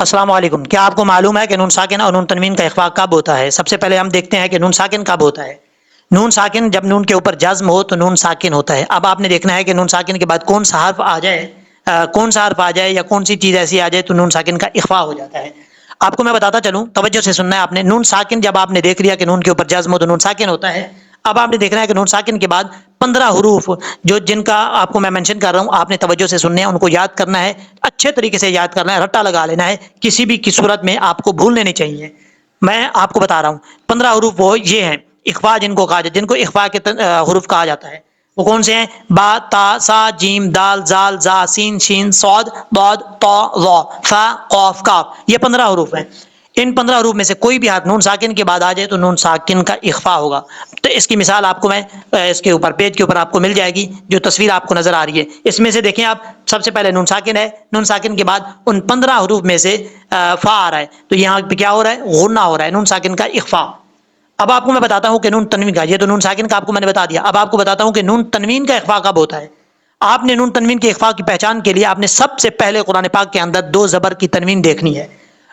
السلام علیکم. کیا آپ کو معلوم ہے کہ نون ساکن اور نون تنوین کا اخفاء کب ہوتا ہے؟ سب سے پہلے ہم دیکھتے ہیں کہ نون ساکن کب ہوتا ہے. نون ساکن جب نون کے اوپر جزم ہو تو نون ساکن ہوتا ہے. اب آپ نے دیکھنا ہے کہ نون ساکن کے بعد کون سا حرف آ جائے، یا کون سی چیز ایسی آ جائے تو نون ساکن کا اخفاء ہو جاتا ہے. آپ کو میں بتاتا چلوں، توجہ سے سننا ہے آپ نے. نون ساکن جب آپ نے دیکھ لیا کہ نون کے اوپر جزم ہو تو نون ساکن ہوتا ہے. اب آپ نے دیکھنا ہے کہ نون ساکن کے بعد 15 حروف جو جن کا آپ کو میں مینشن کر رہا ہوں، آپ نے توجہ سے سننے ہیں، ان کو یاد کرنا ہے، اچھے طریقے سے یاد کرنا ہے، رٹا لگا لینا ہے، کسی بھی کی صورت میں آپ کو بھولنے نہیں چاہیے. میں آپ کو بتا رہا ہوں 15 حروف وہ یہ ہیں اخفاء جن کو کہا جاتا ہے، جن کو اخفاء کے حروف کہا جاتا ہے. وہ کون سے ہیں؟ با، تا، سا، جیم، دال، زال، زا، سین، شین، صاد، ضاد، طا، ظا، فا، قاف، کاف. یہ 15 حروف ہیں. ان 15 حروف میں سے کوئی بھی حرف نون ساکن کے بعد آ جائے تو نون ساکن کا اخفاء ہوگا. تو اس کی مثال آپ کو میں اس کے اوپر پیج کے اوپر آپ کو مل جائے گی، جو تصویر آپ کو نظر آ رہی ہے. اس میں سے دیکھیں آپ، سب سے پہلے نون ساکن ہے، نون ساکن کے بعد ان 15 حروف میں سے فا آ رہا ہے، تو یہاں پہ کیا ہو رہا ہے؟ غنہ ہو رہا ہے، نون ساکن کا اخفاء. اب آپ کو میں بتاتا ہوں کہ نون تنوین کا، یہ تو نون ساکن کا آپ کو میں نے بتا دیا. اب آپ کو بتاتا ہوں کہ نون تنوین کا اخفاء کب ہوتا ہے. آپ نے نون تنوین کے اخفاء کی پہچان کے لیے آپ نے سب سے پہلے قرآن پاک کے اندر دو زبر کی تنوین دیکھنی ہے.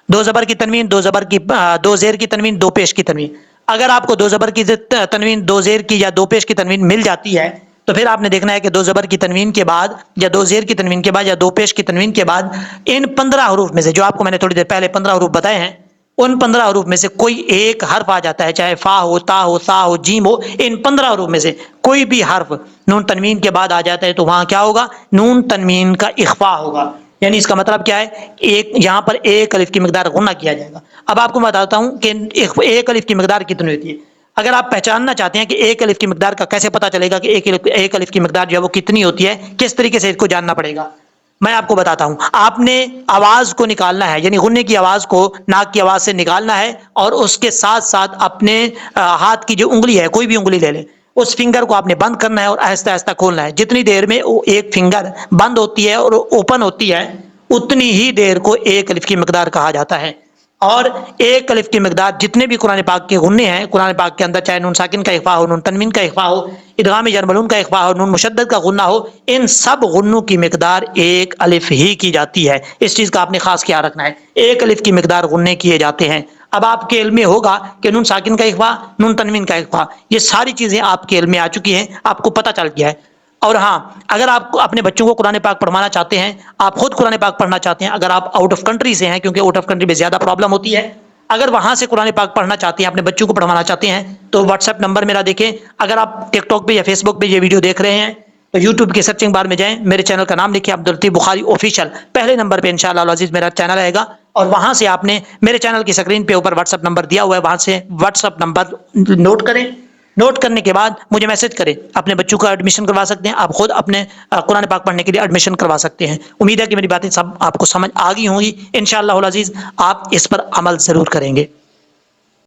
دو زبر کی تنوین، دو زیر کی تنوین، دو پیش کی تنوین. اگر آپ کو دو زبر کی تنوین، دو زیر کی یا دو پیش کی تنوین مل جاتی ہے تو پھر آپ نے دیکھنا ہے کہ دو زبر کی تنوین کے بعد یا دو زیر کی تنوین کے بعد یا دو پیش کی تنوین کے بعد ان 15 حروف میں سے، جو آپ کو میں نے تھوڑی دیر پہلے 15 حروف بتائے ہیں، ان 15 حروف میں سے کوئی ایک حرف آ جاتا ہے، چاہے فا ہو، تا ہو، سا ہو، جیم ہو. ان 15 حروف میں سے کوئی بھی حرف نون تنوین کے بعد آ جاتا ہے تو وہاں کیا ہوگا؟ نون تنوین کا اخفاء ہوگا. یعنی اس کا مطلب کیا ہے؟ یہاں پر ایک الف کی مقدار غنہ کیا جائے گا. اب آپ کو بتاتا ہوں کہ ایک الف کی مقدار کتنی ہوتی ہے. اگر آپ پہچاننا چاہتے ہیں کہ ایک الف کی مقدار کا کیسے پتا چلے گا کہ ایک الف کی مقدار جو ہے وہ کتنی ہوتی ہے، کس طریقے سے اس کو جاننا پڑے گا، میں آپ کو بتاتا ہوں. آپ نے آواز کو نکالنا ہے، یعنی غنے کی آواز کو ناک کی آواز سے نکالنا ہے، اور اس کے ساتھ ساتھ اپنے ہاتھ کی جو انگلی ہے، کوئی بھی انگلی لے لیں، اس فنگر کو آپ نے بند کرنا ہے اور آہستہ آہستہ کھولنا ہے. جتنی دیر میں وہ ایک فنگر بند ہوتی ہے اور اوپن ہوتی ہے، اتنی ہی دیر کو ایک الف کی مقدار کہا جاتا ہے. اور ایک الف کی مقدار جتنے بھی قرآن پاک کے غنے ہیں، قرآن پاک کے اندر چاہے نون ساکن کا اخفاء ہو، نون تنوین کا اخفاء ہو، ادغام یرملون کا اخفاء ہو، نون مشدد کا غنہ ہو، ان سب غنوں کی مقدار ایک الف ہی کی جاتی ہے. اس چیز کا آپ نے خاص خیال رکھنا ہے، ایک الف کی مقدار غنے کیے جاتے ہیں. اب آپ کے علم میں ہوگا کہ نون ساکن کا اخفاء، نون تنوین کا اخفاء، یہ ساری چیزیں آپ کے علم میں آ چکی ہیں، آپ کو پتہ چل گیا ہے. اور ہاں، اگر آپ اپنے بچوں کو قرآن پاک پڑھوانا چاہتے ہیں، آپ خود قرآن پاک پڑھنا چاہتے ہیں، اگر آپ آؤٹ آف کنٹری سے ہیں، کیونکہ آؤٹ آف کنٹری میں زیادہ پرابلم ہوتی ہے، اگر وہاں سے قرآن پاک پڑھنا چاہتے ہیں، اپنے بچوں کو پڑھوانا چاہتے ہیں، تو واٹس ایپ نمبر میرا دیکھیں. اگر آپ ٹک ٹاک پہ یا فیس بک پہ یہ ویڈیو دیکھ رہے ہیں تو یوٹیوب کے سرچنگ بار میں جائیں، میرے چینل کا نام لکھیں عبداللطیف بخاری آفیشیل، پہلے نمبر پہ انشاءاللہ العزیز میرا چینل آئے گا، اور وہاں سے آپ نے میرے چینل کی اسکرین پہ اوپر واٹس ایپ نمبر دیا ہوا ہے، وہاں سے واٹس ایپ نمبر نوٹ کریں. نوٹ کرنے کے بعد مجھے میسج کریں، اپنے بچوں کا ایڈمیشن کروا سکتے ہیں، آپ خود اپنے قرآن پاک پڑھنے کے لیے ایڈمیشن کروا سکتے ہیں. امید ہے کہ میری باتیں سب آپ کو سمجھ آ گئی ہوں گی. انشاءاللہ العزیز آپ اس پر عمل ضرور کریں گے.